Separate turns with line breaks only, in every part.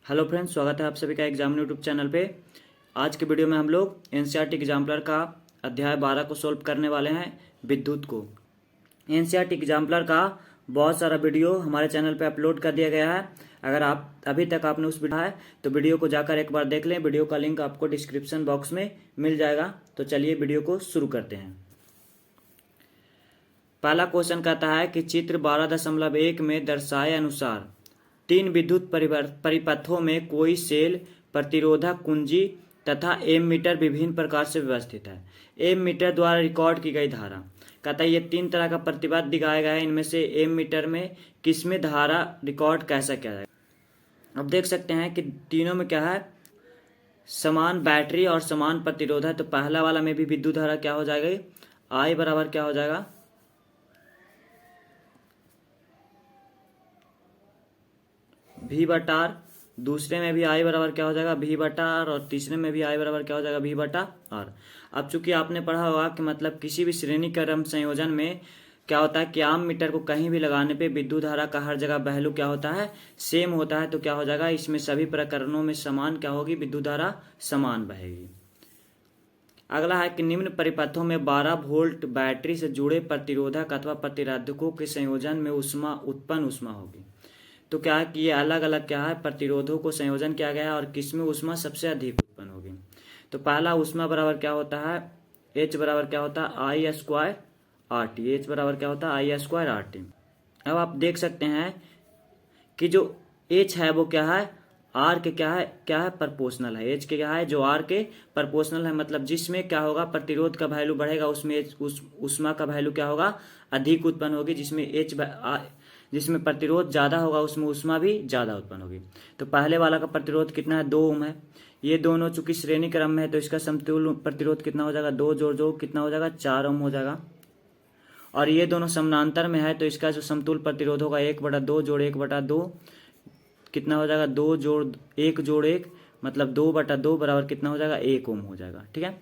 Hello friends, स्वागत है आप सभी का एग्जाम यूट्यूब चैनल पे। आज के वीडियो में हम लोग एनसीईआरटी एग्जाम्पलर का अध्याय 12 को सॉल्व करने वाले हैं, विद्युत को। एनसीईआरटी एग्जाम्पलर का बहुत सारा वीडियो हमारे चैनल पे अपलोड कर दिया गया है। अगर आप अभी तक आपने उस वीडियो है तो वीडियो को जाकर एक बार देख लें। वीडियो का लिंक आपको डिस्क्रिप्शन बॉक्स में मिल जाएगा। तो चलिए वीडियो को शुरू करते हैं। पहला क्वेश्चन कहता है कि चित्र 12.1 में दर्शाए अनुसार तीन विद्युत परिपथों में कोई सेल, प्रतिरोधक, कुंजी तथा एमीटर विभिन्न प्रकार से व्यवस्थित है। एमीटर द्वारा रिकॉर्ड की गई धारा। कहता है ये तीन तरह का प्रतिपथ दिखाया गया है, इनमें से एमीटर में किसमें धारा रिकॉर्ड कैसा किया जाएगा। अब देख सकते हैं कि तीनों में क्या है, समान बैटरी और समान प्रतिरोध है। तो पहला वाला में भी विद्युत धारा क्या हो जाएगी, आई बराबर क्या हो जाएगा, भी बटा आर। दूसरे में भी आई बराबर क्या हो जाएगा, भी बटा आर। और तीसरे में भी आई बराबर क्या हो जाएगा, भी बटा आर। अब चूंकि आपने पढ़ा होगा कि मतलब किसी भी श्रेणी क्रम संयोजन में क्या होता है कि आम मीटर को कहीं भी लगाने पे विद्युत धारा का हर जगह वैल्यू क्या होता है, सेम होता है। तो क्या हो जाएगा, इसमें सभी प्रकरणों में समान क्या होगी, विद्युत धारा समान बहेगी। अगला है कि निम्न परिपथों में 12 वोल्ट बैटरी से जुड़े प्रतिरोधक अथवा प्रतिरोधकों के संयोजन में ऊष्मा होगी। तो क्या है कि ये अलग अलग क्या है, प्रतिरोधों को संयोजन किया गया है और किसमें ऊष्मा सबसे अधिक उत्पन्न होगी। तो पहला ऊष्मा बराबर क्या होता है, H बराबर क्या होता है, आई स्क्वायर आर टी। H बराबर क्या होता है, आई स्क्वायर आर टी। अब आप देख सकते हैं कि जो H है वो क्या है, आर के क्या है प्रोपोर्शनल है। H के क्या है, जो आर के प्रोपोर्शनल है। मतलब जिसमें क्या होगा, प्रतिरोध का वैल्यू बढ़ेगा उसमें ऊष्मा का वैल्यू क्या होगा, अधिक उत्पन्न होगी। जिसमें प्रतिरोध ज्यादा होगा उसमें ऊष्मा भी ज्यादा उत्पन्न होगी। तो पहले वाला का प्रतिरोध कितना है, 2 ओम है। ये दोनों चूंकि श्रेणी क्रम में है तो इसका समतुल्य प्रतिरोध कितना हो जाएगा, 2 जोड़ 2 कितना हो जाएगा, 4 ओम हो जाएगा। और ये दोनों समानांतर में है तो इसका जो समतुल्य प्रतिरोध होगा 1/2 जोड़ 1/2 कितना हो जाएगा, 2 जोड़ 1 मतलब 2/2 बराबर कितना हो जाएगा, 1 ओम हो जाएगा। ठीक है।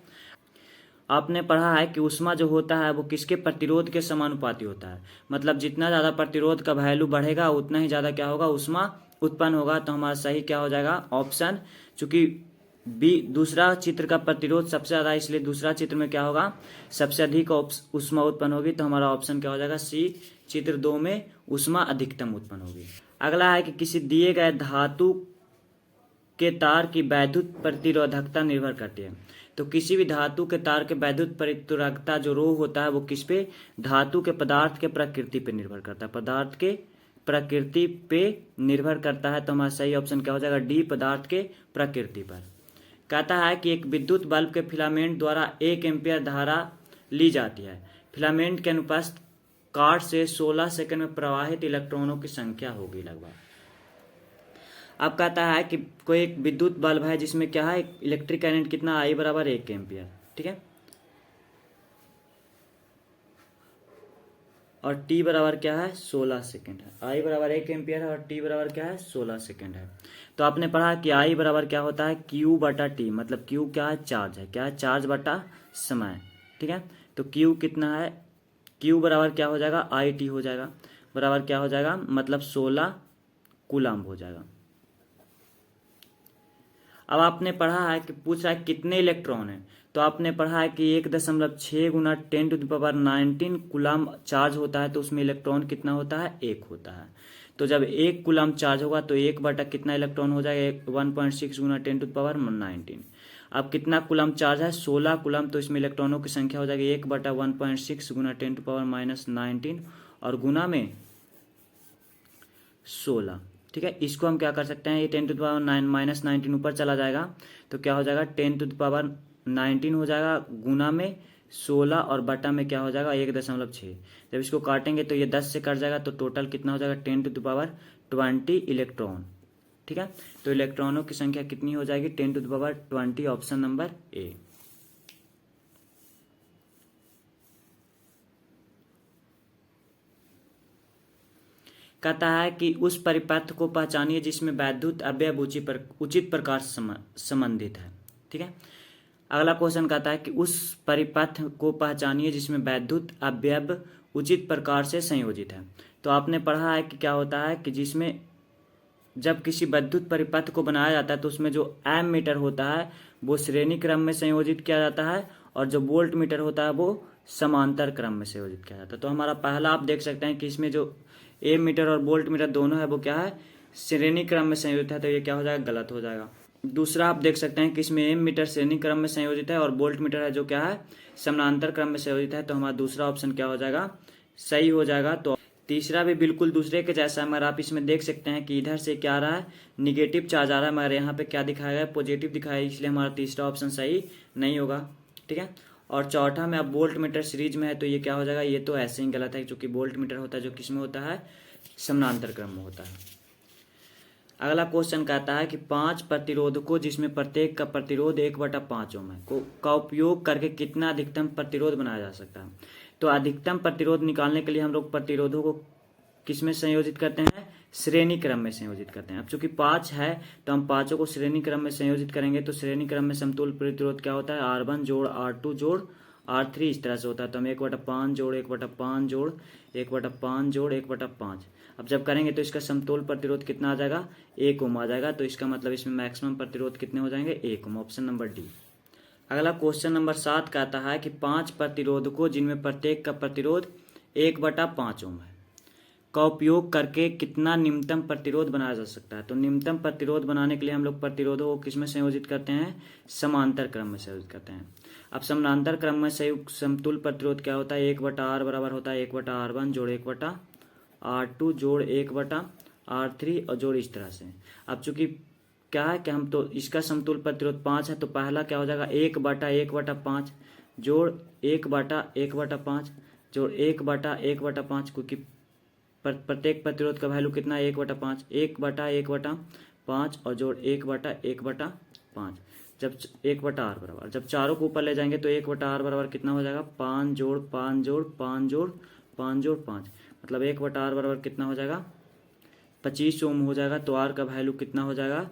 आपने पढ़ा है कि ऊष्मा जो होता है वो किसके प्रतिरोध के समानुपाती होता है। मतलब जितना ज़्यादा प्रतिरोध का वैल्यू बढ़ेगा उतना ही ज़्यादा क्या होगा, ऊष्मा उत्पन्न होगा। तो हमारा सही क्या हो जाएगा, ऑप्शन। चूंकि बी दूसरा चित्र का प्रतिरोध सबसे ज़्यादा, इसलिए दूसरा चित्र में क्या होगा, सबसे अधिक ऊष्मा उत्पन्न होगी। तो हमारा ऑप्शन क्या हो जाएगा, सी। चित्र 2 में ऊष्मा अधिकतम उत्पन्न होगी। अगला है कि किसी दिए गए धातु के तार की वैद्युत प्रतिरोधकता निर्भर करती है। तो किसी भी धातु के तार के वैद्युत प्रतिरोधकता जो रो होता है वो किस पे, धातु के पदार्थ के प्रकृति पे निर्भर करता है। पदार्थ के प्रकृति पे निर्भर करता है। तो हमारा सही ऑप्शन क्या हो जाएगा, डी, पदार्थ के प्रकृति पर। कहता है कि एक विद्युत बल्ब के फिलामेंट द्वारा 1 एम्पियर धारा ली जाती है। फिलामेंट के अनुपस्थित कार्ड से 16 सेकंड में प्रवाहित इलेक्ट्रॉनों की संख्या होगी लगभग। अब कहता है कि कोई एक विद्युत बल्ब है जिसमें क्या है, इलेक्ट्रिक करंट कितना, आई बराबर 1 एम्पियर। ठीक है। और टी बराबर क्या है, 16 सेकंड है। आई बराबर 1 एम्पियर है और टी बराबर क्या है, 16 सेकंड है। तो आपने पढ़ा कि आई बराबर क्या होता है, क्यू बटा टी। मतलब क्यू क्या है, चार्ज है। क्या है, चार्ज बटा समय। ठीक है। तो क्यू कितना है, क्यू बराबर क्या हो जाएगा, आई टी हो जाएगा। बराबर क्या हो जाएगा, मतलब 16 कूलम्ब हो जाएगा। अब आपने पढ़ा है कि पूछ रहा है कितने इलेक्ट्रॉन हैं। तो आपने पढ़ा है कि 1.6 गुना 10⁻19 कूलम्ब चार्ज होता है। तो उसमें इलेक्ट्रॉन कितना होता है, 1 होता है। तो जब 1 कूलम्ब चार्ज होगा तो 1 बटा कितना इलेक्ट्रॉन हो जाएगा, 1.6 गुना 10⁻19। अब कितना कूलम्ब चार्ज है, 16 कूलम्ब। तो इसमें इलेक्ट्रॉनों की संख्या हो जाएगी 1 बटा 1.6 गुना 10⁻−19 और गुना में 16। ठीक है। इसको हम क्या कर सकते हैं, ये 10⁻⁻19 ऊपर चला जाएगा तो क्या हो जाएगा, 10⁻19 हो जाएगा। गुना में 16 और बटा में क्या हो जाएगा, 1.6। जब इसको काटेंगे तो ये 10 से कट जाएगा तो टोटल कितना हो जाएगा, 10⁻20 इलेक्ट्रॉन। ठीक है। तो इलेक्ट्रॉनों की संख्या कितनी हो जाएगी, 10⁻20। Option number A. कहता है कि उस परिपथ को पहचानिए जिसमें वैद्युत अवयव उचित प्रकार से संबंधित है। ठीक है। अगला क्वेश्चन कहता है कि उस परिपथ को पहचानिए जिसमें वैद्युत अवयव उचित प्रकार से संयोजित है। तो आपने पढ़ा है कि क्या होता है कि जिसमें जब किसी विद्युत परिपथ को बनाया जाता है तो उसमें जो एम मीटर होता है वो श्रेणी क्रम में संयोजित किया जाता है और जो वोल्ट मीटर होता है वो समांतर क्रम में संयोजित किया जाता है। तो हमारा पहला आप देख सकते हैं कि इसमें जो एम मीटर और वोल्ट मीटर दोनों है वो क्या है, श्रेणी क्रम में संयोजित है, तो ये क्या हो जाएगा, गलत हो जाएगा। दूसरा आप देख सकते हैं कि इसमें एम मीटर श्रेणी क्रम में संयोजित है और वोल्ट मीटर है जो क्या है, समानांतर क्रम में संयोजित है, तो हमारा दूसरा ऑप्शन क्या हो जाएगा, सही हो जाएगा। तो तीसरा भी बिल्कुल दूसरे के जैसा है, मगर आप इसमें देख सकते हैं कि इधर से क्या आ रहा है, निगेटिव चार्ज आ रहा है, मगर यहाँ पे क्या दिखाया गया है, पॉजिटिव दिखाया है, इसलिए हमारा तीसरा ऑप्शन सही नहीं होगा। ठीक है। और चौथा में अब वोल्ट मीटर सीरीज में है तो ये क्या हो जाएगा, ये तो ऐसे ही गलत है, क्योंकि वोल्ट मीटर होता है जो किस में होता है, समानांतर क्रम में होता है। अगला क्वेश्चन कहता है कि 5 प्रतिरोधकों जिसमें प्रत्येक का प्रतिरोध 1/5 ओम है का उपयोग करके कितना अधिकतम प्रतिरोध बनाया जा सकता है। तो अधिकतम प्रतिरोध निकालने के लिए हम लोग प्रतिरोधों को किस में संयोजित करते हैं, श्रेणी क्रम में संयोजित करते हैं। अब चूंकि 5 है तो हम पांचों को श्रेणी क्रम में संयोजित करेंगे, तो श्रेणी क्रम में समतुल्य प्रतिरोध क्या होता है, R1 जोड़ R2 जोड़ R3 इस तरह से होता है। तो हम 1/5 जोड़ 1/5 जोड़ 1/5 जोड़ 1/5 अब जब करेंगे तो इसका समतुल्य प्रतिरोध कितना आ जाएगा, 1 ओम आ जाएगा। तो इसका मतलब इसमें मैक्सिमम प्रतिरोध कितने हो जाएंगे, 1 ओम, ऑप्शन नंबर डी। अगला क्वेश्चन नंबर 7 कहता है कि 5 प्रतिरोधकों जिनमें प्रत्येक का प्रतिरोध 1/5 ओम है का उपयोग करके कितना निम्नतम प्रतिरोध बनाया जा सकता है। तो निम्नतम प्रतिरोध बनाने के लिए हम लोग प्रतिरोधों को किस में संयोजित करते हैं, समांतर क्रम में संयोजित करते हैं। अब समानांतर क्रम में संयुक्त समतुल्य प्रतिरोध क्या होता है, 1/R बराबर होता है 1/R1 जोड़ 1/R2 जोड़ 1/R3 और जोड़ इस तरह से। अब चूंकि क्या है कि हम तो इसका समतुल्य प्रतिरोध 5 है, तो पहला क्या हो जाएगा, 1/1/5 जोड़ 1/1/5 जोड़ 1/1/5, क्योंकि प्रत्येक प्रतिरोध का वैल्यू कितना है, 1/5, 1/1/5 और जोड़ 1/1/5, जब 1/R बराबर, जब चारों को ऊपर ले जाएंगे तो 1/R बराबर कितना हो जाएगा, 5 जोड़ 5 जोड़ 5 जोड़ 5 जोड़ 5, मतलब 1/R बराबर कितना हो जाएगा, 25 ओम हो जाएगा। तो R का वैल्यू कितना हो जाएगा,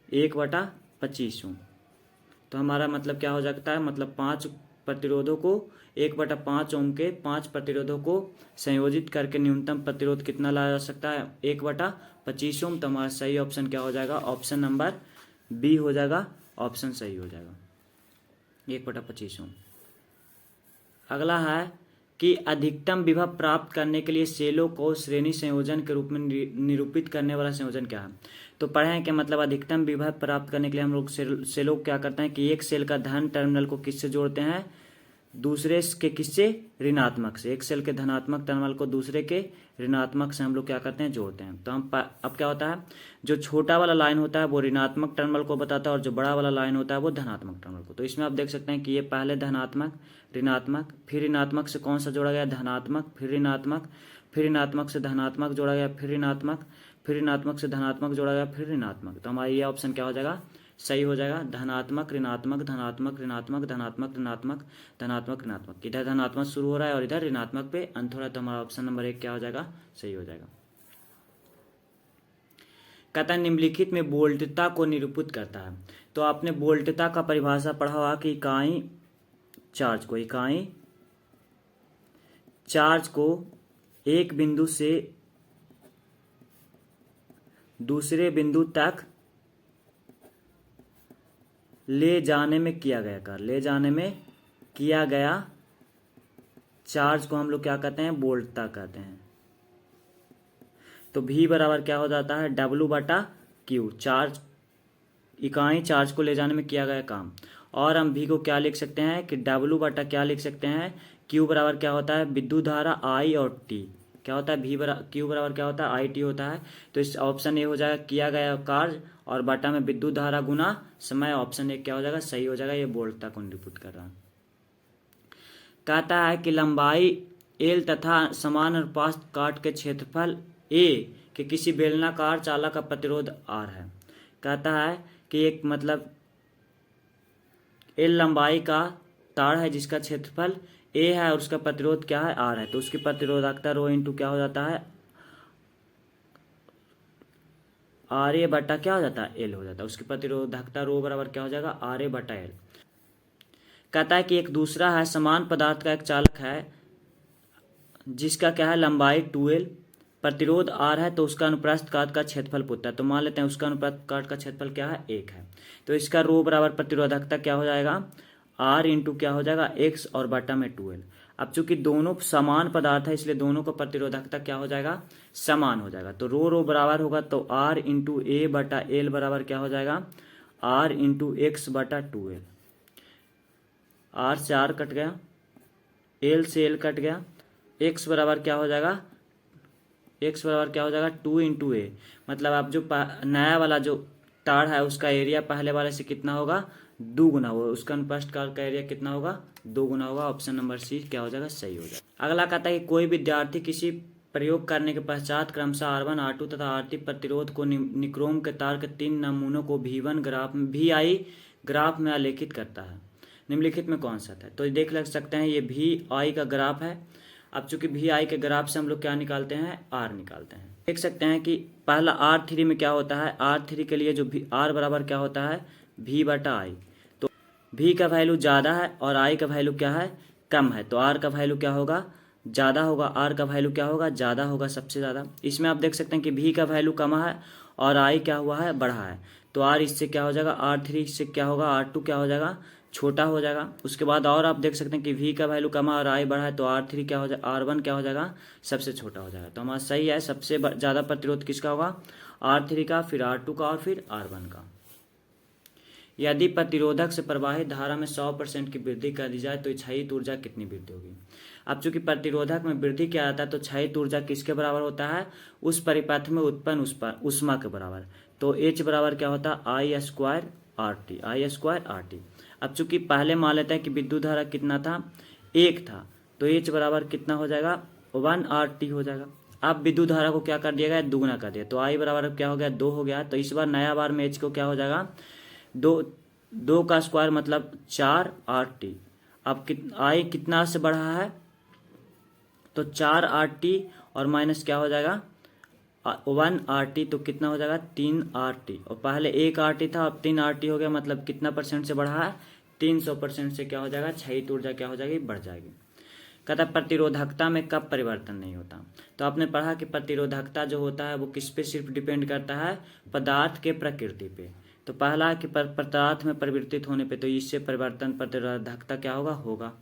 1/25 ओम। तो हमारा मतलब क्या हो जाता है, मतलब 5 प्रतिरोधों को 1/5 ओम के 5 प्रतिरोधों को संयोजित करके न्यूनतम प्रतिरोध कितना लाया जा सकता है, 1/25 ओम। तो हमारा सही ऑप्शन क्या हो जाएगा, ऑप्शन नंबर बी हो जाएगा, ऑप्शन सही हो जाएगा, 1/25 ओम। अगला है कि अधिकतम विभव प्राप्त करने के लिए सेलों को श्रेणी संयोजन के रूप में निरूपित करने वाला संयोजन क्या है। तो पढ़े हैं कि मतलब अधिकतम विभव प्राप्त करने के लिए हम लोग सेलों क्या करते हैं कि एक सेल का धन टर्मिनल को किससे जोड़ते हैं, दूसरे के किससे, ऋणात्मक से। एक सेल के धनात्मक टर्मिनल को दूसरे के ऋणात्मक से हम लोग क्या करते हैं, जोड़ते हैं। तो हम अब क्या होता है, जो छोटा वाला लाइन होता है वो ऋणात्मक टर्मिनल को बताता है और जो बड़ा वाला लाइन होता है वो धनात्मक टर्मिनल को। तो इसमें आप देख सकते हैं कि ये पहले धनात्मक, ऋणात्मक, फिर ऋणात्मक से कौन सा जोड़ा गया, धनात्मक, फिर ऋणात्मक, फिर ऋणात्मक से धनात्मक जोड़ा गया, फिर ऋणात्मक, फिर ऋणात्मक से धनात्मक जोड़ा गया, फिर ऋणात्मक। तो हमारा ये ऑप्शन क्या हो जाएगा, सही हो जाएगा, धनात्मक ऋणात्मक धनात्मक ऋणात्मक धनात्मक ऋणात्मक धनात्मक ऋणात्मक। इधर धनात्मक शुरू हो रहा है और इधर ऋणात्मक पे अंत हो रहा है, तो हमारा ऑप्शन नंबर 1 क्या हो जाएगा, सही हो जाएगा। कहता है निम्नलिखित में वोल्टता को निरूपित करता है। तो आपने वोल्टता का परिभाषा पढ़ा हुआ कि इकाई चार्ज को एक बिंदु से दूसरे बिंदु तक ले जाने में किया गया चार्ज को हम लोग क्या कहते हैं, वोल्टता कहते हैं। तो V बराबर क्या हो जाता है, W/Q, चार्ज, इकाई चार्ज को ले जाने में किया गया काम। और हम V को क्या लिख सकते हैं कि W/ क्या लिख सकते हैं, Q बराबर क्या होता है, विद्युत धारा I और T क्या होता है, Q बराबर क्या होता है, IT होता है। तो इस ऑप्शन ए हो जाएगा किया गया कार्य और बटा में विद्युत धारा गुना समय, ऑप्शन 1 क्या हो जाएगा, सही हो जाएगा। ये वोल्टता को निरूपित कर रहा है। कहता है कि लंबाई L तथा समान अनुपात काट के क्षेत्रफल A के किसी बेलनाकार चालक का प्रतिरोध R है। कहता है कि एक मतलब L लंबाई का तार है जिसका क्षेत्रफल A है और उसका प्रतिरोध क्या है, R है। तो उसकी प्रतिरोधकता रो इंटू क्या हो जाता है, RA बटा क्या हो जाता है, L हो जाता है। उसकी प्रतिरोधकता रो बराबर क्या हो जाएगा, RA बटा L। कहता है कि एक दूसरा है समान पदार्थ का एक चालक है जिसका क्या है, लंबाई 2L प्रतिरोध आर है तो उसका अनुप्रस्थ काट का क्षेत्रफल पूछता है, तो मान लेते हैं उसका अनुप्रस्थ काट का क्षेत्रफल क्या है, 1 है। तो इसका रो बराबर प्रतिरोधकता क्या हो जाएगा, आर इंटू क्या हो जाएगा, एक्स और बटा में 2l। अब चूंकि दोनों समान पदार्थ है इसलिए दोनों का प्रतिरोधकता क्या हो जाएगा, समान हो जाएगा। तो रो बराबर होगा तो आर इंटू ए बटा एल बराबर क्या हो जाएगा, आर इंटू एक्स बटा 2l। आर से आर कट गया, एल से एल कट गया, एक्स बराबर क्या हो जाएगा, एक्स बराबर क्या हो जाएगा 2 इंटू ए। मतलब आप जो नया वाला जो तार है उसका एरिया पहले वाले से कितना होगा, 2 गुना होगा, उसका अनुप्रस्थ काट का एरिया कितना होगा, 2 गुना होगा। ऑप्शन नंबर सी क्या हो जाएगा, सही हो जाएगा। अगला कहता है कि कोई विद्यार्थी किसी प्रयोग करने के पश्चात क्रमशः R1 R2 तथा R3 प्रतिरोध को निक्रोम के तार के 3 नमूनों को V1 ग्राफ में VI ग्राफ में आलेखित करता है, निम्नलिखित में कौन सा था। तो देख लग सकते हैं ये VI का ग्राफ है। अब चूंकि VI के ग्राफ से हम लोग क्या निकालते हैं, R निकालते हैं। देख सकते हैं कि पहला R3 में क्या होता है, R3 के लिए जो R बराबर क्या होता है, V बटा I। तो V का वैल्यू ज़्यादा है और I का वैल्यू क्या है, कम है, तो R का वैल्यू क्या होगा, ज़्यादा होगा। R का वैल्यू क्या होगा, ज़्यादा होगा सबसे ज़्यादा। इसमें आप देख सकते हैं कि V का वैल्यू कम है और I क्या हुआ है, बढ़ा है। तो R इससे क्या हो जाएगा, R3 इससे क्या होगा, R2 क्या हो जाएगा, छोटा हो जाएगा। उसके बाद और आप देख सकते हैं कि V का वैल्यू कम है और I बढ़ा है, तो R3 क्या हो जाएगा, R1 क्या हो जाएगा, सबसे छोटा हो जाएगा। तो हमारा सही है, सबसे ज़्यादा प्रतिरोध किसका होगा, R3 का, फिर R2 का और फिर R1 का। यदि प्रतिरोधक से प्रवाहित धारा में 100% की वृद्धि कर दी जाए तो क्षयित ऊर्जा कितनी वृद्धि होगी। अब चूंकि प्रतिरोधक में वृद्धि किया जाता है तो क्षयित ऊर्जा किसके बराबर होता है, उस परिपथ में उत्पन्न ऊष्मा के बराबर। तो H बराबर क्या होता है, I स्क्वायर आर टी। अब चूंकि पहले मान लेते हैं कि विद्युत धारा कितना था, 1 था, तो H बराबर कितना हो जाएगा, 1 RT हो जाएगा। अब विद्युत धारा को क्या कर दिया गया, दुगुना कर दिया, तो I बराबर क्या हो गया, 2 हो गया। तो इस बार नया बार में H को क्या हो जाएगा, 2 का स्क्वायर मतलब 4 RT। अब I कितना से बढ़ा है, तो 4 RT और माइनस क्या हो जाएगा, 1 RT, तो कितना हो जाएगा, 3 RT। और पहले 1 RT था, अब 3 RT हो गया, मतलब कितना परसेंट से बढ़ा है, 300% से क्या हो जाएगा, क्षयित ऊर्जा क्या हो जाएगी, बढ़ जाएगी। कहता प्रतिरोधकता में कब परिवर्तन नहीं होता। तो आपने पढ़ा कि प्रतिरोधकता जो होता है वो किस पे सिर्फ डिपेंड करता है, पदार्थ के प्रकृति पे। तो पहला कि पदार्थ में परिवर्तित होने पे, तो इससे परिवर्तन प्रतिरोधकता क्या होगा।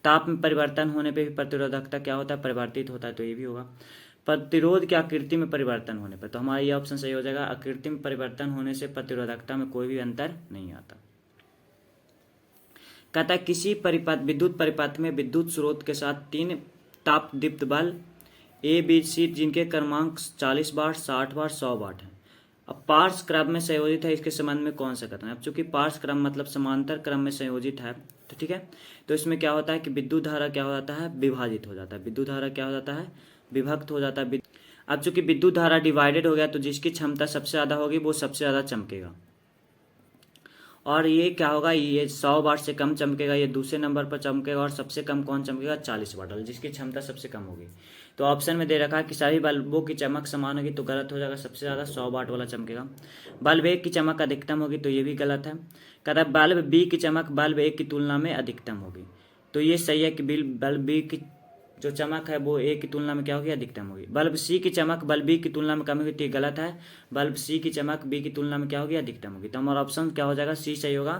ताप में परिवर्तन होने पे भी प्रतिरोधकता क्या होता है, परिवर्तित होता है, तो ये भी होगा। प्रतिरोध की आकृति में परिवर्तन होने पर, तो हमारा ये ऑप्शन सही हो जाएगा, आकृति में परिवर्तन होने से प्रतिरोधकता में कोई भी अंतर नहीं आता। कहता है किसी विद्युत परिपथ में विद्युत स्रोत के साथ 3 ताप दीप्त बल्ब A B C जिनके क्रमांक 40 वाट, 60 वाट, 100 वाट है, अब पार्श्व क्रम में संयोजित है, इसके संबंध में कौन सा कथन है। अब चूंकि पार्श्व क्रम मतलब समांतर क्रम में संयोजित है, तो ठीक है, तो इसमें क्या होता है कि विद्युत धारा क्या हो जाता है, विभाजित हो जाता है, विद्युत धारा क्या हो जाता है, विभक्त हो जाता है। अब चूंकि विद्युत धारा डिवाइडेड हो गया तो जिसकी क्षमता सबसे ज़्यादा होगी वो सबसे ज़्यादा चमकेगा, और ये क्या होगा, ये 100 वाट से कम चमकेगा, ये दूसरे नंबर पर चमकेगा, और सबसे कम कौन चमकेगा, 40 वाट वाला, जिसकी क्षमता सबसे कम होगी। तो ऑप्शन में दे रखा है कि सभी बल्बों की चमक समान होगी, तो गलत हो जाएगा, सबसे ज़्यादा 100 वाट वाला चमकेगा। बल्ब एक की चमक अधिकतम होगी, तो ये भी गलत है। कहता है बल्ब बी की चमक बल्ब एक की तुलना में अधिकतम होगी, तो ये सही है कि बल्ब बी की जो चमक है वो ए की तुलना में क्या होगी, अधिकतम होगी। बल्ब सी की चमक बल्ब बी की तुलना में कम होगी, तो ये गलत है, बल्ब सी की चमक बी की तुलना में क्या होगी, अधिकतम होगी। तो हमारा ऑप्शन क्या हो जाएगा, सी सही होगा।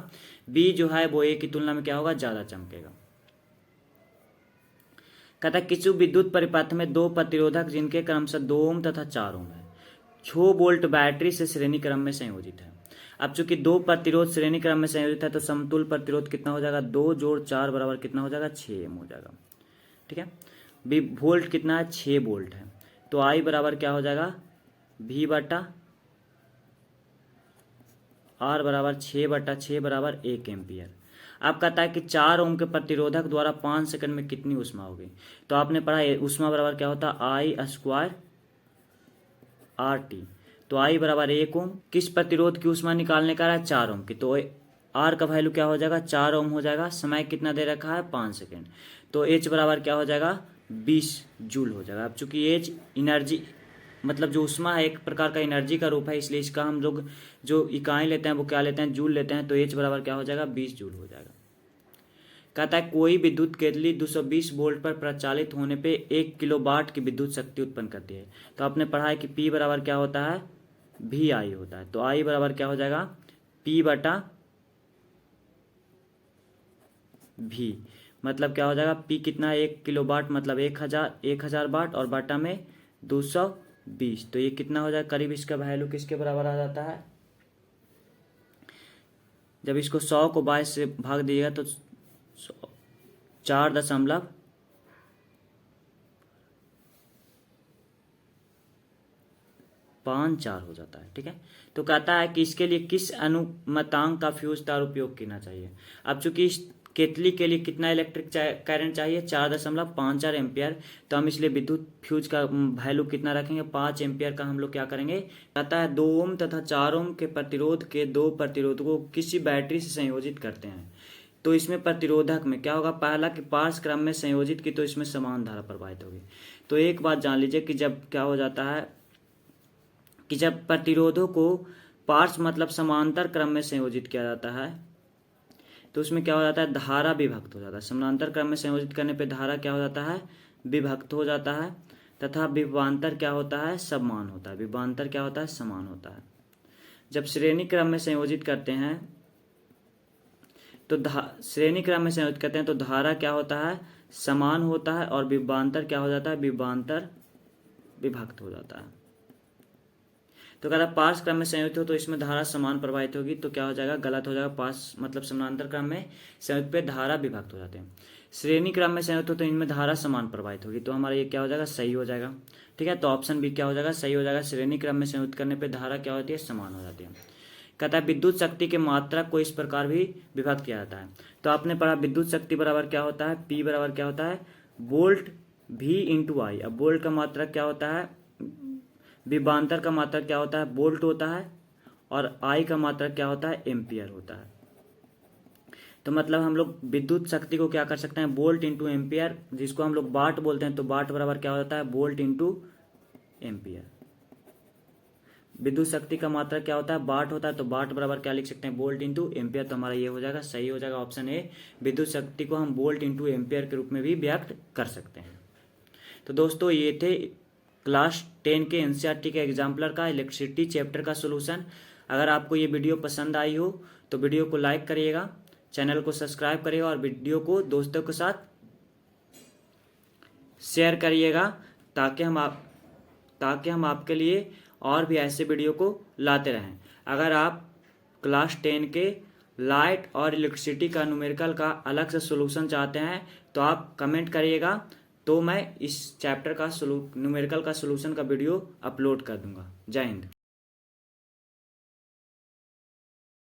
बी जो है वो ए की तुलना में क्या होगा, ज्यादा चमकेगा। कहता है किसी विद्युत परिपथ में 2 प्रतिरोधक जिनके क्रमशः 2 ओम तथा 4 ओम है 6 वोल्ट बैटरी से श्रेणी क्रम में संयोजित है। अब चूंकि 2 प्रतिरोध श्रेणी क्रम में संयोजित है तो समतुल्य प्रतिरोध कितना हो जाएगा, 2 जोड़ 4 बराबर कितना हो जाएगा, 6 ओम हो जाएगा। ठीक है, वोल्ट कितना है, 6 वोल्ट है, तो आई बराबर क्या हो जाएगा, V बटा R बराबर 6/6 बराबर 1 एम्पियर। अब कहता है कि 4 ओम के प्रतिरोधक द्वारा 5 सेकंड में कितनी ऊष्मा होगी। तो आपने पढ़ा ऊष्मा बराबर क्या होता है, I स्क्वायर RT। तो I बराबर 1 ओम, किस प्रतिरोध की ऊष्मा निकालने का है, 4 ओम की, तो R का वैल्यू क्या हो जाएगा, 4 ओम हो जाएगा। समय कितना दे रखा है, 5 सेकंड, तो H बराबर क्या हो जाएगा, 20 जूल हो जाएगा। अब चूंकि H एनर्जी मतलब जो ऊष्मा है एक प्रकार का एनर्जी का रूप है, इसलिए इसका हम लोग जो इकाई लेते हैं वो क्या लेते हैं, जूल लेते हैं, तो H बराबर क्या हो जाएगा, 20 जूल हो जाएगा। कहता है कोई विद्युत केतली 220 वोल्ट पर प्रचालित होने पे 1 किलोवाट की विद्युत शक्ति उत्पन्न करती है। तो आपने पढ़ा है कि P बराबर क्या होता है, भी आई होता है। तो आई बराबर क्या हो जाएगा, P बटा भी, मतलब क्या हो जाएगा, P कितना है, 1 किलोवाट मतलब 1000 वाट और बटा में 220, तो ये कितना हो जाएगा, करीब इसका वैल्यू किसके बराबर आ जाता है, जब इसको 100 को 22 से भाग दीजिएगा तो 4.54 हो जाता है। ठीक है, तो कहता है कि इसके लिए किस अनुमतांक का फ्यूज तार उपयोग करना चाहिए। अब चूंकि इस केतली के लिए कितना इलेक्ट्रिक करंट चाहिए, 4.54 एम्पियर, तो हम इसलिए विद्युत फ्यूज का वैल्यू कितना रखेंगे, 5 एम्पियर का हम लोग क्या करेंगे। कहता है 2 ओम तथा 4 ओम के प्रतिरोध के 2 प्रतिरोधकों को किसी बैटरी से संयोजित करते हैं, तो इसमें प्रतिरोधक में क्या होगा, पहला कि पार्श्व क्रम में संयोजित की तो इसमें समान धारा प्रवाहित होगी। तो एक बात जान लीजिए कि जब क्या हो जाता है कि जब प्रतिरोधों को पार्श्व मतलब समांतर क्रम में संयोजित किया जाता है तो उसमें क्या हो जाता है, धारा विभक्त हो जाता है। समानांतर क्रम में संयोजित करने पे धारा क्या हो जाता है, विभक्त हो जाता है, तथा विभवांतर क्या होता है, समान होता है। विभवांतर क्या होता है, समान होता है। जब श्रेणी क्रम में संयोजित करते हैं तो श्रेणी क्रम में संयोजित करते हैं तो धारा क्या होता है, समान होता है, और विभवांतर क्या हो जाता है, विभवांतर विभक्त हो जाता है। तो अगर आप पार्श्व क्रम में संयुक्त हो तो इसमें धारा समान प्रवाहित होगी, तो क्या हो जाएगा, गलत हो जाएगा। पार्श्व मतलब समानांतर क्रम में संयुक्त पे धारा विभक्त हो जाते हैं। श्रेणी क्रम में संयुक्त हो तो इनमें धारा समान प्रवाहित होगी, तो हमारा ये क्या हो जाएगा, सही हो जाएगा। ठीक है, तो ऑप्शन बी क्या हो जाएगा, सही हो जाएगा। श्रेणी क्रम में संयुक्त करने पर धारा क्या होती है, समान हो जाती है। कहता है विद्युत शक्ति के मात्रा को इस प्रकार भी विभक्त किया जाता है। तो आपने पढ़ा विद्युत शक्ति बराबर क्या होता है, P बराबर क्या होता है, वोल्ट V इंटू आई। अब वोल्ट का मात्रा क्या होता है, विभवांतर का मात्रा क्या होता है, वोल्ट होता है, और आई का मात्रा क्या होता है, एम्पियर होता है। तो मतलब हम लोग विद्युत शक्ति को क्या कर सकते हैं, वोल्ट इंटू एम्पियर, जिसको हम लोग वाट बोलते हैं, तो वाट बराबर क्या होता है, वोल्ट इंटू एम्पियर। विद्युत शक्ति का मात्रा क्या होता है, वाट होता है, तो वाट बराबर क्या लिख सकते हैं, वोल्ट इंटू एम्पियर। तो हमारा ये हो जाएगा, सही हो जाएगा ऑप्शन ए। विद्युत शक्ति को हम वोल्ट इंटू एम्पियर के रूप में भी व्यक्त कर सकते हैं। तो दोस्तों ये थे क्लास 10 के एनसीईआरटी के एग्जाम्पलर का इलेक्ट्रिसिटी चैप्टर का सोल्यूशन। अगर आपको ये वीडियो पसंद आई हो तो वीडियो को लाइक करिएगा, चैनल को सब्सक्राइब करिएगा और वीडियो को दोस्तों के साथ शेयर करिएगा, ताकि हम आपके लिए और भी ऐसे वीडियो को लाते रहें। अगर आप क्लास 10 के लाइट और इलेक्ट्रिसिटी का न्यूमेरिकल का अलग से सोल्यूशन चाहते हैं तो आप कमेंट करिएगा, तो मैं इस चैप्टर का न्यूमेरिकल का सोल्यूशन का वीडियो अपलोड कर दूंगा। जय हिंद।